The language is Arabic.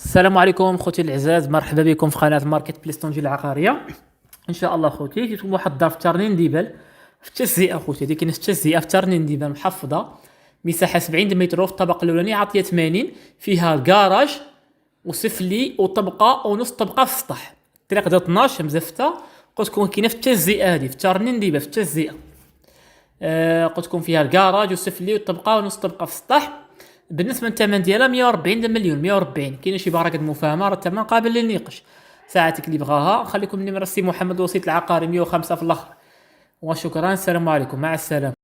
السلام عليكم خوتي العزاز، مرحبا بكم في قناه ماركت بليس طنجة العقاريه. ان شاء الله خوتي جيتكم واحد الدار في ترنين ديبل في التجزئه. خوتي هذه كاينه في التجزئه في ترنين ديبل محفظه، مساحه 70 متر، في الطبقه الاولانيه عاطيه 80، فيها الكراج وسفلي وطبقه ونص طبقه في السطح. الطريق ديال 12 مزفته. قلت لكم كاينه في التجزئه هذه في ترنين ديبل في التجزئه. قلت لكم فيها الكراج وسفلي وطبقه ونص طبقه في السطح. بالنسبه للثمن ديالها 140 مليون 140. كاينه شي براكه مفاهمه، راه الثمن قابل للنقاش. ساعتك اللي بغاها خليكم النمره سي محمد الوسيط العقاري 105 في الاخر. وشكرا، السلام عليكم، مع السلامه.